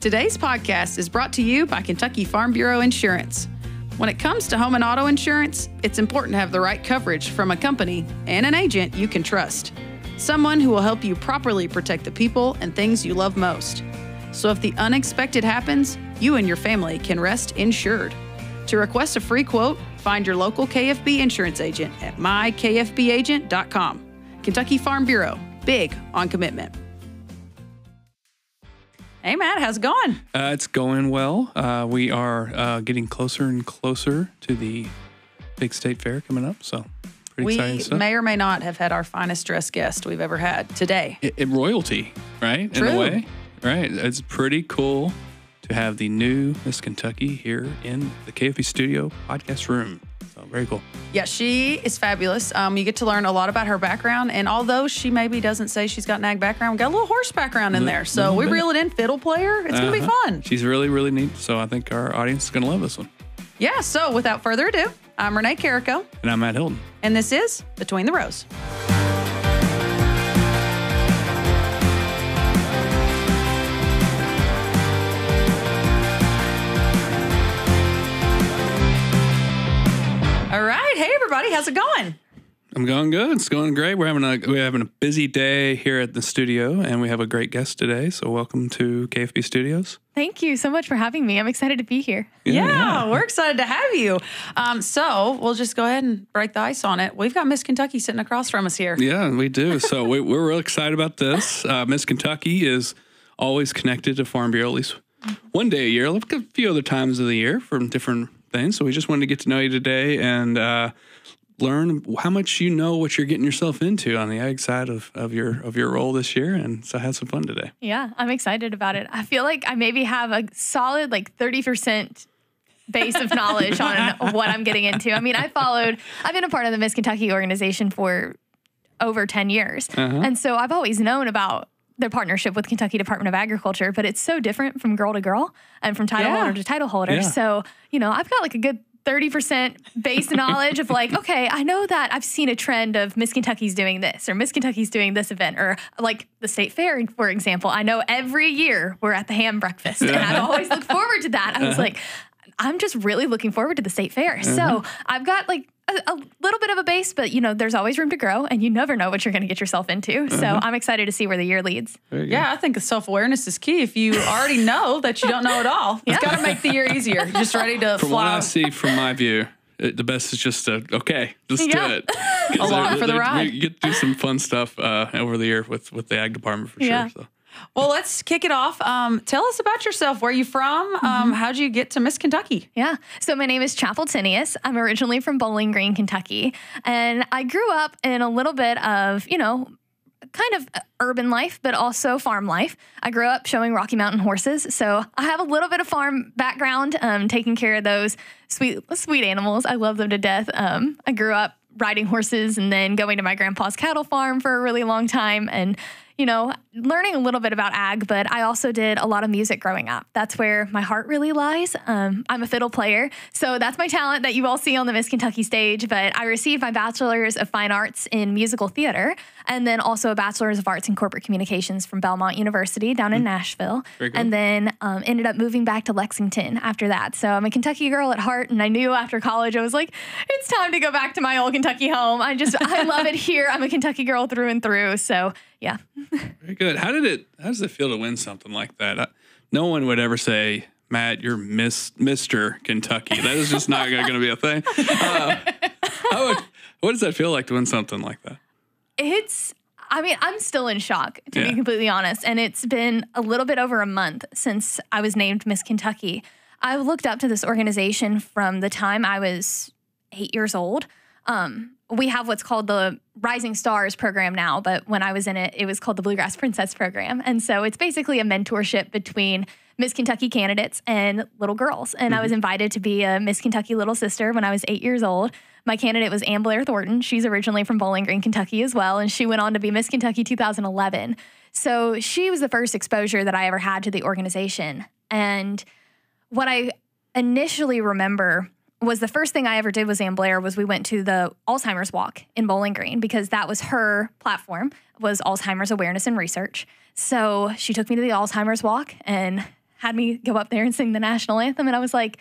Today's podcast is brought to you by Kentucky Farm Bureau Insurance. When it comes to home and auto insurance, it's important to have the right coverage from a company and an agent you can trust. Someone who will help you properly protect the people and things you love most. So if the unexpected happens, you and your family can rest insured. To request a free quote, find your local KFB insurance agent at mykfbagent.com. Kentucky Farm Bureau, big on commitment. Hey, Matt, how's it going? It's going well. We are getting closer and closer to the big state fair coming up, so pretty exciting stuff. We may or may not have had our finest dressed guest we've ever had today. Royalty, right? True. In a way, right? It's pretty cool to have the new Miss Kentucky here in the KFB studio podcast room. So very cool. Yeah, she is fabulous. You get to learn a lot about her background, and although she maybe doesn't say she's got an ag background, we got a little horse background in there. So we reel it in, fiddle player. It's going to be fun. She's really, really neat. So I think our audience is going to love this one. Yeah, so without further ado, I'm Renee Carrico. And I'm Matt Hilton. And this is Between the Rows. All right. Hey, everybody. How's it going? I'm going good. It's going great. We're having a busy day here at the studio, and we have a great guest today. So welcome to KFB Studios. Thank you so much for having me. I'm excited to be here. Yeah, we're excited to have you. So we'll just go ahead and break the ice on it. We've got Miss Kentucky sitting across from us here. Yeah, we do. So we're real excited about this. Miss Kentucky is always connected to Farm Bureau, at least one day a year, like a few other times of the year from different things. So we just wanted to get to know you today and learn how much you know what you're getting yourself into on the ag side of your role this year. And so have some fun today. Yeah, I'm excited about it. I feel like I maybe have a solid 30% base of knowledge on what I'm getting into. I mean, I've been a part of the Miss Kentucky organization for over 10 years. And so I've always known about their partnership with Kentucky Department of Agriculture, but it's so different from girl to girl and from title holder to title holder. Yeah. So, I've got a good 30% base knowledge of okay, I know that I've seen a trend of Miss Kentucky's doing this or Miss Kentucky's doing this event or the state fair, for example. I know every year we're at the ham breakfast and I always look forward to that. I was I'm just really looking forward to the state fair. So I've got a little bit of a base, but there's always room to grow and you never know what you're going to get yourself into. So I'm excited to see where the year leads. Yeah, I think the self-awareness is key. If you already know that you don't know it all, it's got to make the year easier. You're just ready to From fly. what I see from my view, the best is just to, okay, let's do it. Along for the ride. We get to do some fun stuff over the year with the ag department for sure. So. Well, let's kick it off. Tell us about yourself. Where are you from? How'd you get to Miss Kentucky? Yeah. So my name is Chapel Tinius. I'm originally from Bowling Green, Kentucky. And I grew up in a little bit of, kind of urban life, but also farm life. I grew up showing Rocky Mountain horses. So I have a little bit of farm background, taking care of those sweet animals. I love them to death. I grew up riding horses and then going to my grandpa's cattle farm for a really long time and learning a little bit about ag, but I also did a lot of music growing up. That's where my heart really lies. I'm a fiddle player, so that's my talent that you all see on the Miss Kentucky stage, but I received my Bachelor's of Fine Arts in Musical Theater, and then also a Bachelor's of Arts in Corporate Communications from Belmont University down in Nashville, and then ended up moving back to Lexington after that. So I'm a Kentucky girl at heart, and I knew after college, I was like, it's time to go back to my old Kentucky home. I love it here. I'm a Kentucky girl through and through, so yeah. Very good. How does it feel to win something like that? No one would ever say, Matt, you're Mr. Kentucky. That is just not going to be a thing. What does that feel like to win something like that? I'm still in shock, to be completely honest. And it's been a little bit over a month since I was named Miss Kentucky. I looked up to this organization from the time I was 8 years old. We have what's called the Rising Stars program now, but when I was in it, it was called the Bluegrass Princess program. And so it's basically a mentorship between Miss Kentucky candidates and little girls. And I was invited to be a Miss Kentucky little sister when I was 8 years old. My candidate was Ann Blair Thornton. She's originally from Bowling Green, Kentucky as well. And she went on to be Miss Kentucky 2011. So she was the first exposure that I ever had to the organization. And what I initially remember was the first thing I ever did with Ann Blair was we went to the Alzheimer's Walk in Bowling Green because that was her platform, was Alzheimer's awareness and research. So she took me to the Alzheimer's Walk and had me go up there and sing the national anthem. And I was like,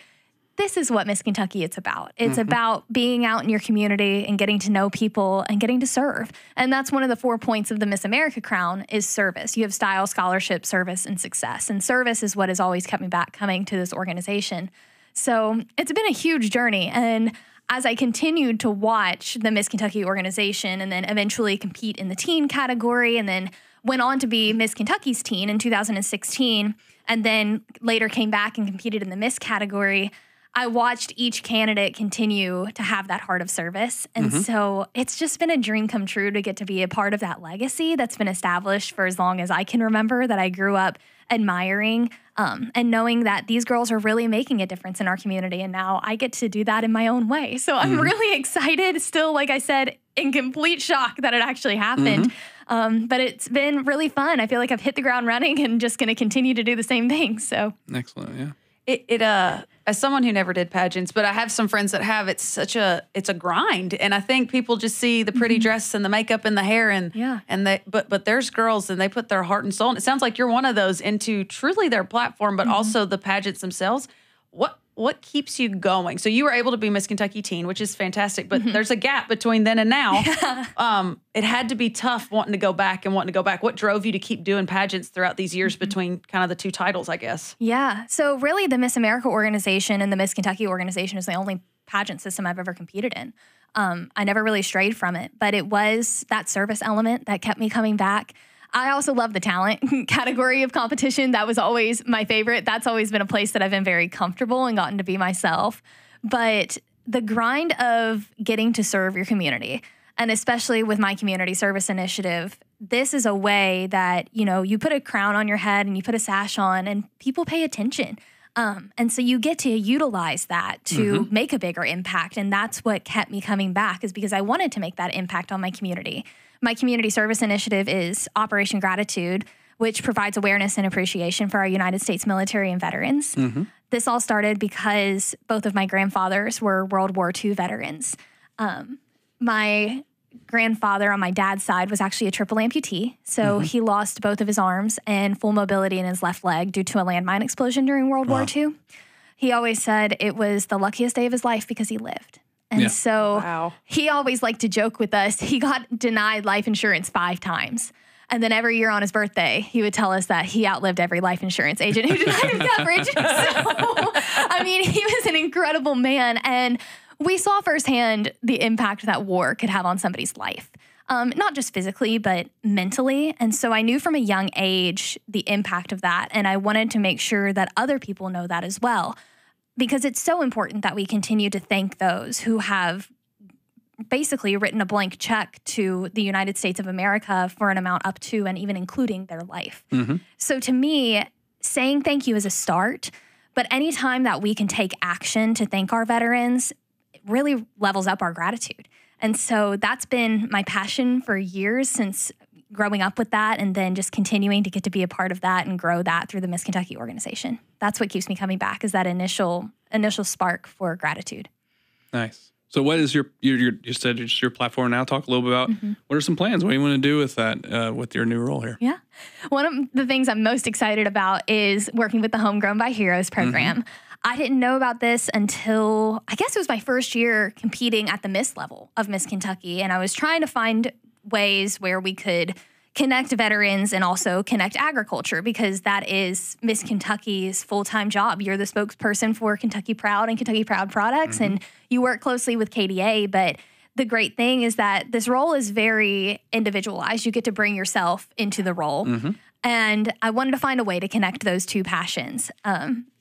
this is what Miss Kentucky is about. It's about being out in your community and getting to know people and getting to serve. And that's one of the 4 points of the Miss America crown is service. You have style, scholarship, service, and success. And service is what has always kept me back coming to this organization. So it's been a huge journey. And as I continued to watch the Miss Kentucky organization and then eventually compete in the teen category and then went on to be Miss Kentucky's teen in 2016 and then later came back and competed in the Miss category, I watched each candidate continue to have that heart of service. And so it's just been a dream come true to get to be a part of that legacy that's been established for as long as I can remember, that I grew up admiring and knowing that these girls are really making a difference in our community. And now I get to do that in my own way. So I'm really excited, still, like I said, in complete shock that it actually happened. But it's been really fun. I feel like I've hit the ground running and just going to continue to do the same thing. So excellent. Yeah. It as someone who never did pageants, but I have some friends that have, it's a grind. And I think people just see the pretty dress and the makeup and the hair but there's girls and they put their heart and soul. And it sounds like you're one of those into truly their platform, but also the pageants themselves. What keeps you going? So you were able to be Miss Kentucky Teen, which is fantastic, but there's a gap between then and now. It had to be tough wanting to go back. What drove you to keep doing pageants throughout these years between kind of the two titles, I guess? Yeah. So really the Miss America organization and the Miss Kentucky organization is the only pageant system I've ever competed in. I never really strayed from it, but it was that service element that kept me coming back. I also love the talent category of competition. That was always my favorite. That's always been a place that I've been very comfortable and gotten to be myself. But the grind of getting to serve your community, and especially with my community service initiative, this is a way that, you put a crown on your head and you put a sash on and people pay attention. And so you get to utilize that to make a bigger impact. And that's what kept me coming back, is because I wanted to make that impact on my community. My community service initiative is Operation Gratitude, which provides awareness and appreciation for our United States military and veterans. This all started because both of my grandfathers were World War II veterans. My grandfather on my dad's side was actually a triple amputee. So he lost both of his arms and full mobility in his left leg due to a landmine explosion during World War II. He always said it was the luckiest day of his life because he lived. And so he always liked to joke with us. He got denied life insurance 5 times. And then every year on his birthday, he would tell us that he outlived every life insurance agent who denied him coverage. So, I mean, he was an incredible man. And we saw firsthand the impact that war could have on somebody's life, not just physically, but mentally. And so I knew from a young age the impact of that. And I wanted to make sure that other people know that as well, because it's so important that we continue to thank those who have basically written a blank check to the United States of America for an amount up to and even including their life. So to me, saying thank you is a start, but anytime that we can take action to thank our veterans, it really levels up our gratitude. And so that's been my passion for years, since growing up with that, and then just continuing to get to be a part of that and grow that through the Miss Kentucky organization. That's what keeps me coming back, is that initial spark for gratitude. Nice. So what is you said it's your platform now. Talk a little bit about what are some plans? What do you want to do with that, with your new role here? Yeah. One of the things I'm most excited about is working with the Homegrown by Heroes program. I didn't know about this until, I guess it was my first year competing at the Miss level of Miss Kentucky. And I was trying to find ways where we could connect veterans and also connect agriculture, because that is Miss Kentucky's full-time job. You're the spokesperson for Kentucky Proud and Kentucky Proud products, and you work closely with KDA. But the great thing is that this role is very individualized. You get to bring yourself into the role. And I wanted to find a way to connect those two passions.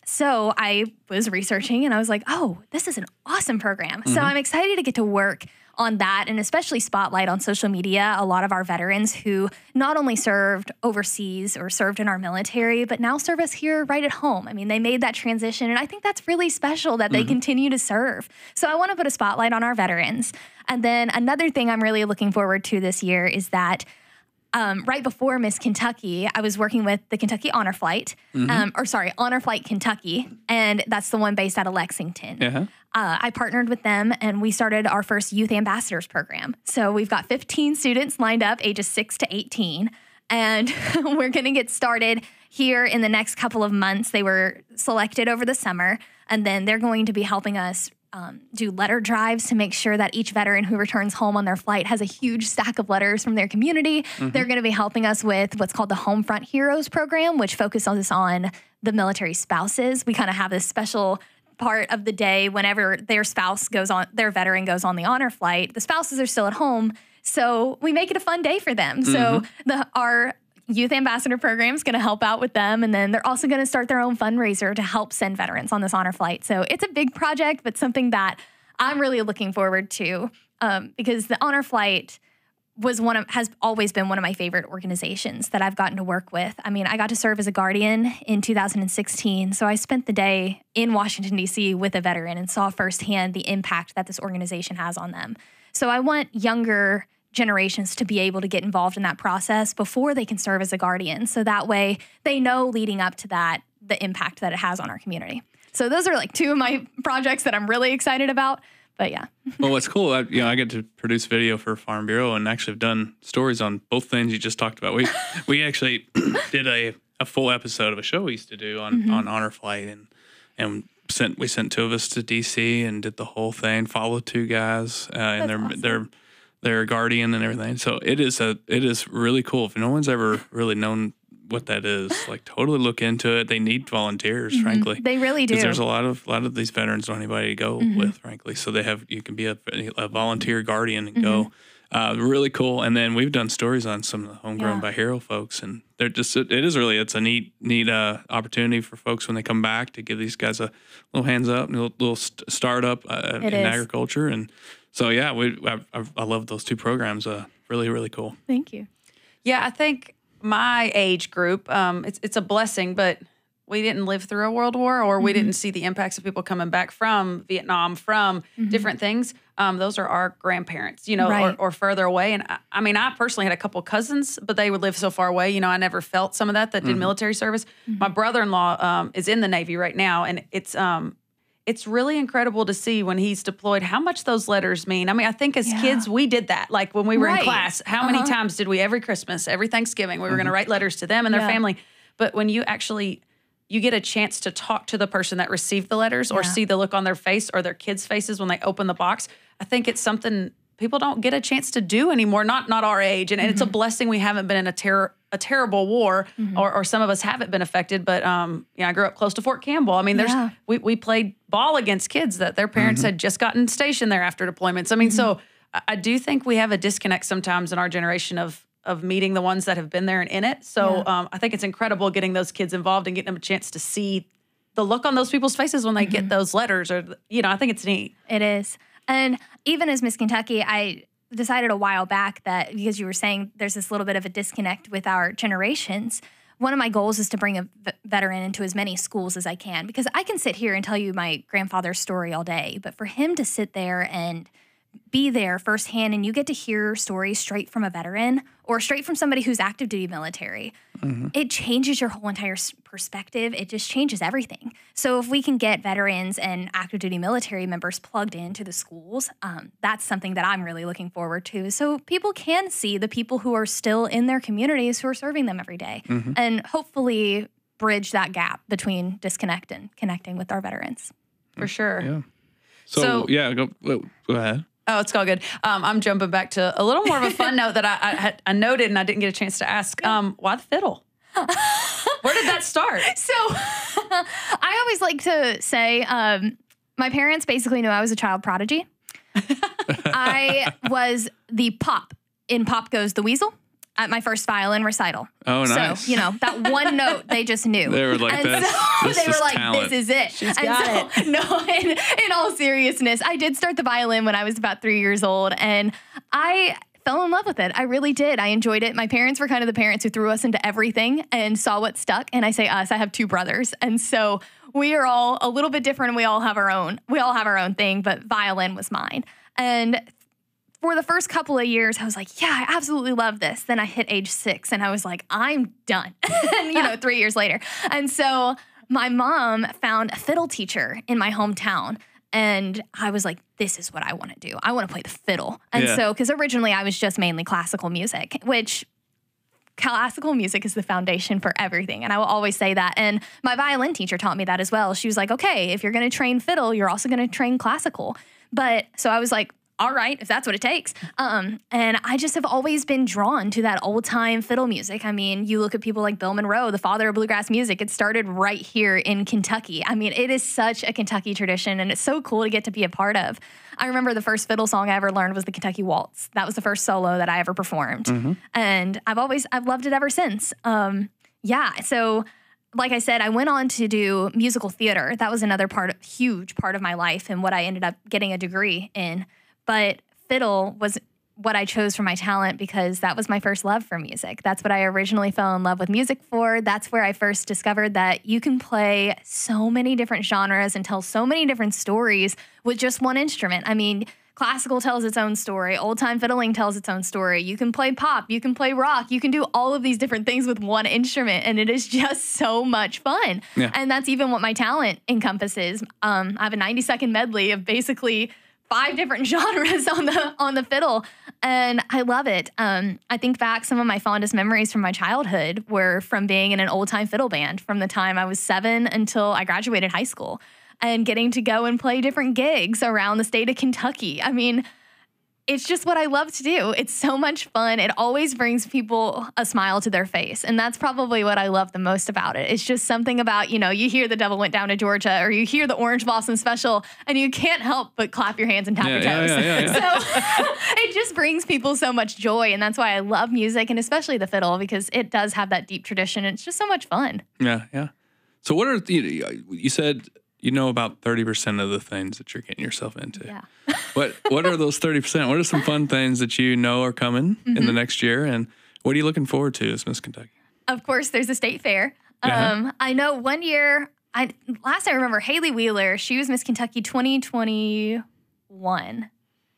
So I was researching and I was like, oh, this is an awesome program. So I'm excited to get to work on that, and especially spotlight on social media a lot of our veterans who not only served overseas or served in our military, but now serve us here right at home. I mean, they made that transition, and I think that's really special that they continue to serve. So I want to put a spotlight on our veterans. And then another thing I'm really looking forward to this year is that right before Miss Kentucky, I was working with the Kentucky Honor Flight, Honor Flight Kentucky, and that's the one based out of Lexington. I partnered with them, and we started our first Youth Ambassadors program. So we've got 15 students lined up, ages 6 to 18, and we're going to get started here in the next couple of months. They were selected over the summer, and then they're going to be helping us do letter drives to make sure that each veteran who returns home on their flight has a huge stack of letters from their community. They're going to be helping us with what's called the Homefront Heroes program, which focuses on the military spouses. We kind of have this special part of the day whenever their veteran goes on the honor flight. The spouses are still at home, so we make it a fun day for them. So our Youth Ambassador program is going to help out with them. And then they're also going to start their own fundraiser to help send veterans on this honor flight. So it's a big project, but something that I'm really looking forward to because the honor flight has always been one of my favorite organizations that I've gotten to work with. I mean, I got to serve as a guardian in 2016. So I spent the day in Washington, D.C. with a veteran and saw firsthand the impact that this organization has on them. So I want younger generations to be able to get involved in that process before they can serve as a guardian. So that way they know leading up to that, the impact that it has on our community. So those are like two of my projects that I'm really excited about. But yeah. Well, what's cool, I get to produce video for Farm Bureau and actually have done stories on both things you just talked about. We actually did a full episode of a show we used to do on honor flight and we sent two of us to DC and did the whole thing, followed two guys and their guardian and everything. So it is really cool. If no one's ever really known what that is, like totally look into it. They need volunteers, frankly. They really do. There's a lot of these veterans don't have anybody to go with, frankly. So you can be a volunteer guardian and go. Really cool. And then we've done stories on some of the Homegrown by Hero folks, and they're just it's a neat opportunity for folks when they come back to give these guys a little hands up, a little startup in agriculture. And so I love those two programs. Really, really cool. Thank you. Yeah, I think my age group, it's a blessing, but we didn't live through a world war, or we didn't see the impacts of people coming back from Vietnam, from different things. Those are our grandparents, or further away. And I mean, I personally had a couple cousins, but they would live so far away. I never felt some of that did military service. My brother-in-law is in the Navy right now, and it's really incredible to see when he's deployed how much those letters mean. I mean, I think as kids, we did that. Like when we were in class, how many times did we every Christmas, every Thanksgiving, we were going to write letters to them and their family. But when you get a chance to talk to the person that received the letters or see the look on their face or their kids' faces when they open the box, I think it's something people don't get a chance to do anymore, not our age. And it's a blessing we haven't been in a terrible war, or some of us haven't been affected. But I grew up close to Fort Campbell. I mean, we played ball against kids that their parents had just gotten stationed there after deployments. I mean, so I do think we have a disconnect sometimes in our generation of meeting the ones that have been there and in it. So I think it's incredible getting those kids involved and getting them a chance to see the look on those people's faces when they get those letters, or I think it's neat. It is. And even as Miss Kentucky, I decided a while back that, because you were saying there's this little bit of a disconnect with our generations, one of my goals is to bring a veteran into as many schools as I can, because I can sit here and tell you my grandfather's story all day, but for him to sit there and be there firsthand, and you get to hear stories straight from a veteran or straight from somebody who's active duty military, it changes your whole entire perspective. It just changes everything. So if we can get veterans and active duty military members plugged into the schools, that's something that I'm really looking forward to. So people can see the people who are still in their communities who are serving them every day, and hopefully bridge that gap between disconnect and connecting with our veterans. For sure. Yeah. So go ahead. Oh, it's all good. I'm jumping back to a little more of a fun note that I noted and I didn't get a chance to ask. Why the fiddle? Where did that start? So I always like to say my parents basically knew I was a child prodigy. I was the pop in Pop Goes the Weasel at my first violin recital. Oh, nice. So, that one note they just knew. They were like, this is it. She's got it. No, in all seriousness, I did start the violin when I was about 3 years old, and I fell in love with it. I really did. I enjoyed it. My parents were kind of the parents who threw us into everything and saw what stuck. And I say us, I have two brothers. And so we are all a little bit different, and we all have our own thing, but violin was mine. And for the first couple of years, I was like, yeah, I absolutely love this. Then I hit age 6 and I was like, I'm done. And 3 years later. And so my mom found a fiddle teacher in my hometown. And I was like, this is what I want to do. I want to play the fiddle. And so, because originally I was just mainly classical music, which classical music is the foundation for everything. And I will always say that. And my violin teacher taught me that as well. She was like, okay, if you're going to train fiddle, you're also going to train classical. But so I was like, all right, if that's what it takes. And I just have always been drawn to that old time fiddle music. I mean, you look at people like Bill Monroe, the father of bluegrass music. It started right here in Kentucky. I mean, it is such a Kentucky tradition, and it's so cool to get to be a part of. I remember the first fiddle song I ever learned was the Kentucky Waltz. That was the first solo that I ever performed. And I've loved it ever since. So like I said, I went on to do musical theater. That was another huge part of my life and what I ended up getting a degree in. But fiddle was what I chose for my talent because that was my first love for music. That's what I originally fell in love with music for. That's where I first discovered that you can play so many different genres and tell so many different stories with just one instrument. I mean, classical tells its own story. Old-time fiddling tells its own story. You can play pop. You can play rock. You can do all of these different things with one instrument, and it is just so much fun. Yeah. And that's even what my talent encompasses. I have a 90-second medley of basically 5 different genres on the fiddle, and I love it. I think back, some of my fondest memories from my childhood were from being in an old-time fiddle band from the time I was 7 until I graduated high school, and getting to go and play different gigs around the state of Kentucky. I mean, it's just what I love to do. It's so much fun. It always brings people a smile to their face. And that's probably what I love the most about it. It's just something about, you hear The Devil Went Down to Georgia, or you hear the Orange Blossom Special, and you can't help but clap your hands and tap your toes. So it just brings people so much joy. And that's why I love music, and especially the fiddle, because it does have that deep tradition. It's just so much fun. Yeah. So what are, you said, about 30% of the things that you're getting yourself into. Yeah. What are those 30%? What are some fun things that are coming in the next year? And what are you looking forward to as Miss Kentucky? Of course, there's a state fair. I know one year, last I remember, Haley Wheeler, she was Miss Kentucky 2021.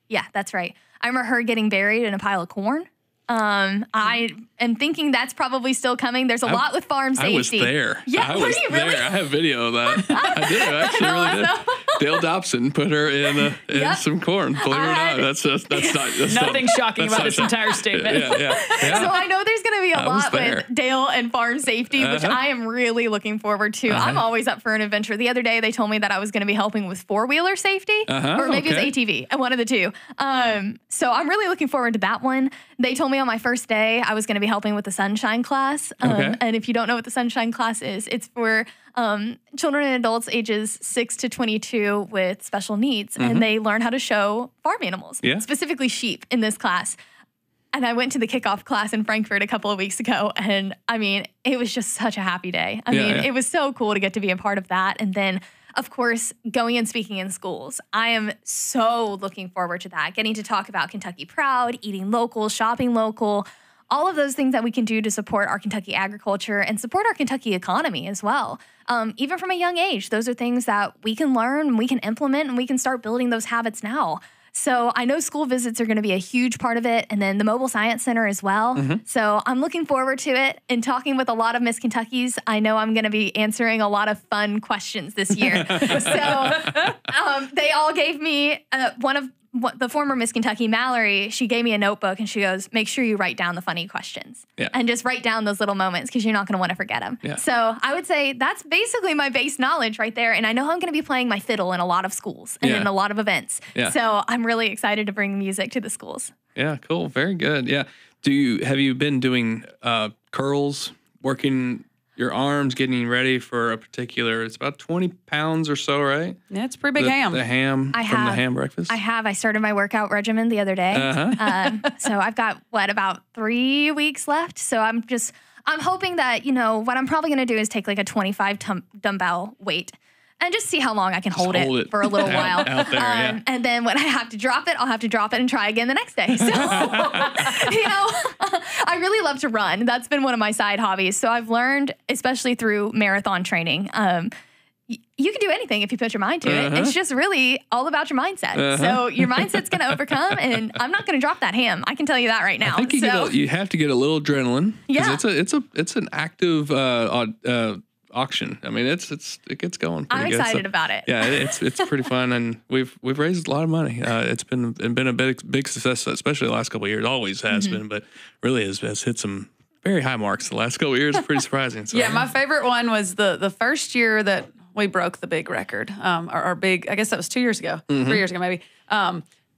Yeah, that's right. I remember her getting buried in a pile of corn. I am thinking that's probably still coming. There's a lot with farm safety. I was there. Yeah, were you really? There. I have video of that. I did. I actually really did. Dale Dobson put her in some corn. Believe it or not, that's nothing shocking about this entire statement. Yeah. So I know there's going to be a lot with Dale and farm safety, which I am really looking forward to. I'm always up for an adventure. The other day they told me that I was going to be helping with 4-wheeler safety, or maybe it was ATV, one of the two. So I'm really looking forward to that one. They told me on my first day I was going to be helping with the Sunshine class. And if you don't know what the Sunshine class is, it's for children and adults ages 6 to 22 with special needs. And they learn how to show farm animals, specifically sheep in this class. And I went to the kickoff class in Frankfurt a couple of weeks ago. And I mean, it was just such a happy day. It was so cool to get to be a part of that. And then, of course, going and speaking in schools. I am so looking forward to that. Getting to talk about Kentucky Proud, eating local, shopping local, all of those things that we can do to support our Kentucky agriculture and support our Kentucky economy as well. Even from a young age, those are things that we can learn, we can implement, and we can start building those habits now. So I know school visits are going to be a huge part of it, and then the Mobile Science Center as well. So I'm looking forward to it. And talking with a lot of Miss Kentuckys, I know I'm going to be answering a lot of fun questions this year. So they all gave me the former Miss Kentucky, Mallory, she gave me a notebook and she goes, make sure you write down the funny questions and just write down those little moments because you're not going to want to forget them. So I would say that's basically my base knowledge right there. And I know I'm going to be playing my fiddle in a lot of schools and in a lot of events. So I'm really excited to bring music to the schools. Yeah, cool. Very good. Yeah. Have you been doing curls, working your arms, getting ready for a particular, it's about 20 pounds or so, right? Yeah, it's a pretty big ham. The ham the ham breakfast? I have. I started my workout regimen the other day. So I've got, about 3 weeks left. So I'm hoping that, what I'm probably going to do is take like a 25 dumbbell weight and just see how long I can hold it for a little while. Out there, and then when I have to drop it, I'll have to drop it and try again the next day. So, I really love to run. That's been one of my side hobbies. So I've learned, especially through marathon training, you can do anything if you put your mind to it. It's just really all about your mindset. So your mindset's going to overcome, and I'm not going to drop that ham. I can tell you that right now. I think you have to get a little adrenaline. Yeah. It's an active auction. I mean, it gets going pretty I'm good. excited about it. Yeah, it's pretty fun, and we've raised a lot of money. It's been a big success, especially the last couple of years. Always has been, but really has hit some very high marks the last couple of years. Pretty surprising. So, Yeah, my favorite one was the first year that we broke the big record. Our big, I guess that was 2 years ago, 3 years ago maybe.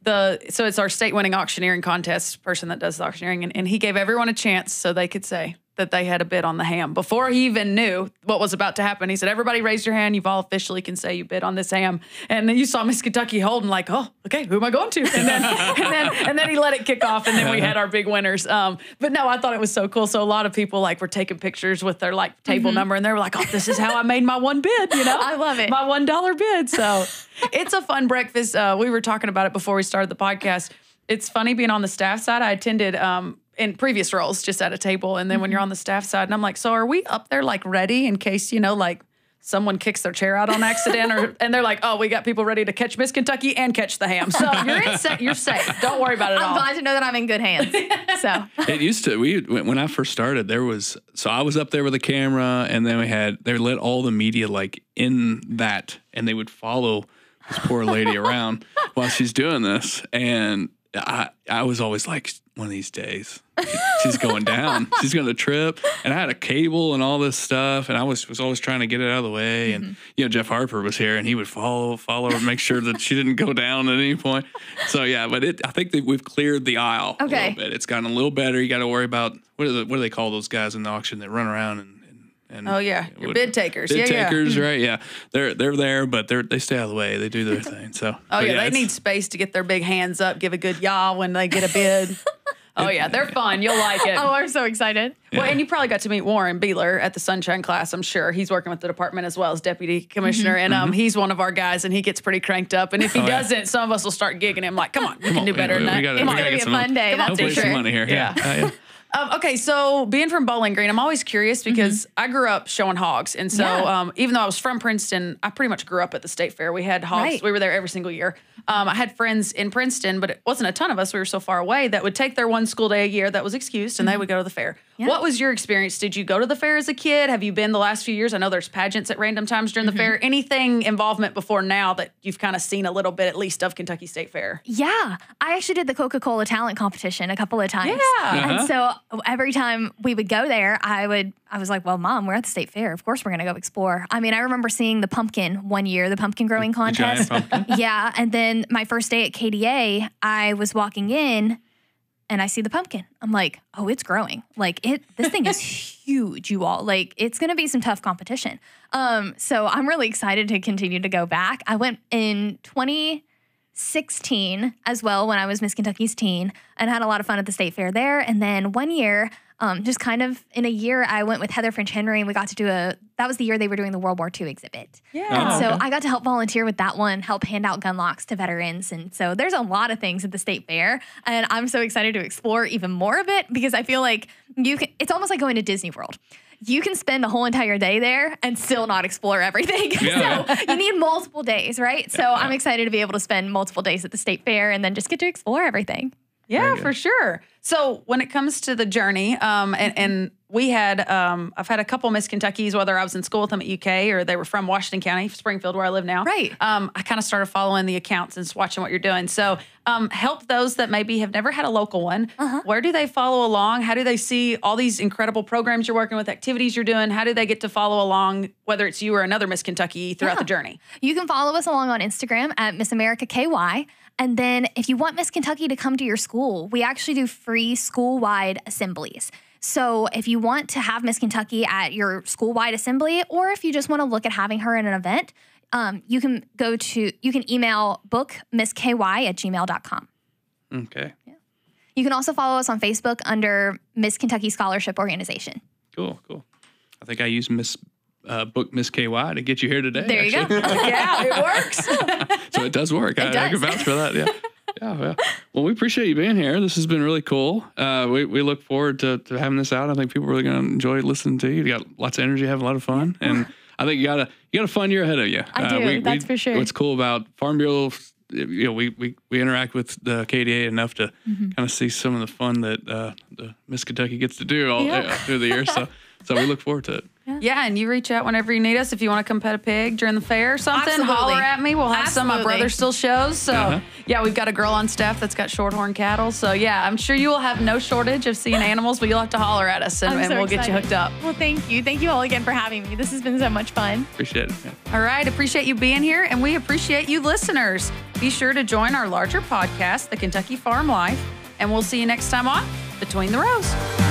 So it's our state winning auctioneering contest person that does the auctioneering, and he gave everyone a chance so they could say that they had a bid on the ham before he even knew what was about to happen. He said, everybody raise your hand. You've all officially can say you bid on this ham. And then you saw Miss Kentucky holding like, oh, okay, who am I going to? And then he let it kick off, and then we had our big winners. But no, I thought it was so cool. So a lot of people like were taking pictures with their like table number, and they were like, oh, this is how I made my one bid, you know? I love it. My $1 bid. So it's a fun breakfast. We were talking about it before we started the podcast. It's funny being on the staff side. I attended in previous roles just at a table. And then when you're on the staff side, and I'm like, so are we up there like ready in case, like someone kicks their chair out on accident? And they're like, oh, we got people ready to catch Miss Kentucky and catch the ham. So you're safe. Don't worry about it at all. I'm glad to know that I'm in good hands. So it used to, when I first started, I was up there with a camera, and then they let all the media like in that, and they would follow this poor lady around while she's doing this. And I was always like, one of these days, she's going down. She's going to trip. And I had a cable and all this stuff, and I was always trying to get it out of the way. And Jeff Harper was here, and he would follow her, make sure that she didn't go down at any point. So yeah, but I think that we've cleared the aisle a little bit. It's gotten a little better. You got to worry about what do they call those guys in the auction that run around and oh yeah, your bid takers. Bid takers, right? Yeah, they're there, but they stay out of the way. They do their thing. So they need space to get their big hands up, give a good yaw when they get a bid. Oh yeah, they're fun. You'll like it. Oh, I'm so excited. Well, and you probably got to meet Warren Beeler at the Sunshine class. I'm sure he's working with the department as well as deputy commissioner, and he's one of our guys, and he gets pretty cranked up. And if he doesn't, some of us will start gigging him like, "Come on, you can do better than that." It's gonna be a fun day. That's for sure. Some money here. Yeah. Okay, so being from Bowling Green, I'm always curious because I grew up showing hogs. And so even though I was from Princeton, I pretty much grew up at the state fair. We had hogs. Right. We were there every single year. I had friends in Princeton, but it wasn't a ton of us. We were so far away that would take their one school day a year that was excused, and they would go to the fair. Yeah. What was your experience? Did you go to the fair as a kid? Have you been the last few years? I know there's pageants at random times during the fair. Anything involvement before now that you've kind of seen a little bit, at least, of Kentucky State Fair? Yeah. I actually did the Coca-Cola talent competition a couple of times. Yeah. And so every time we would go there, I was like, well, Mom, we're at the state fair. Of course we're going to go explore. I mean, I remember seeing the pumpkin one year, the pumpkin growing contest. Giant pumpkin. Yeah. And then my first day at KDA, I was walking in and I see the pumpkin. I'm like, oh, it's growing. Like this thing is huge, you all. Like it's going to be some tough competition. So I'm really excited to continue to go back. I went in 2016 as well when I was Miss Kentucky's teen and had a lot of fun at the state fair there. And then one year, just kind of in a year, I went with Heather French Henry and we got to do that was the year they were doing the World War II exhibit. Yeah. And so I got to help volunteer with that one, help hand out gun locks to veterans. And so there's a lot of things at the state fair. And I'm so excited to explore even more of it because I feel like it's almost like going to Disney World. You can spend the whole entire day there and still not explore everything. Yeah. So you need multiple days, right? So I'm excited to be able to spend multiple days at the state fair and then just get to explore everything. Yeah, for sure. So when it comes to the journey, and we had, I've had a couple Miss Kentuckys, whether I was in school with them at UK or they were from Washington County, Springfield, where I live now. Right. I kind of started following the accounts and watching what you're doing. So help those that maybe have never had a local one. Where do they follow along? How do they see all these incredible programs you're working with, activities you're doing? How do they get to follow along, whether it's you or another Miss Kentucky throughout the journey? You can follow us along on Instagram at Miss America KY. And then if you want Miss Kentucky to come to your school, we actually do free school-wide assemblies. So if you want to have Miss Kentucky at your school-wide assembly, or if you just want to look at having her in an event, you can email bookmissky@gmail.com. Okay. Yeah. You can also follow us on Facebook under Miss Kentucky Scholarship Organization. Cool. I think I used book Miss KY to get you here today. There you go. Yeah, it works. So it does work. I can vouch for that. Yeah. Yeah. Well, we appreciate you being here. This has been really cool. We look forward to having this out. I think people are really going to enjoy listening to you. You got lots of energy, having a lot of fun, and I think you got a fun year ahead of you. I do. That's for sure. What's cool about Farm Bureau, we interact with the KDA enough to kind of see some of the fun that the Miss Kentucky gets to do all through the year. So we look forward to it. Yeah. Yeah, and you reach out whenever you need us. If you want to come pet a pig during the fair or something, Absolutely. holler at me. We'll have some. My Absolutely. brother still shows. So, yeah, we've got a girl on staff that's got shorthorn cattle. So, yeah, I'm sure you will have no shortage of seeing animals, but you'll have to holler at us, and, I'm so we'll get you excited. hooked up. Well, thank you. Thank you all again for having me. This has been so much fun. Appreciate it. Yeah. All right, appreciate you being here, and we appreciate you listeners. Be sure to join our larger podcast, The Kentucky Farm Life, and we'll see you next time on Between the Rows.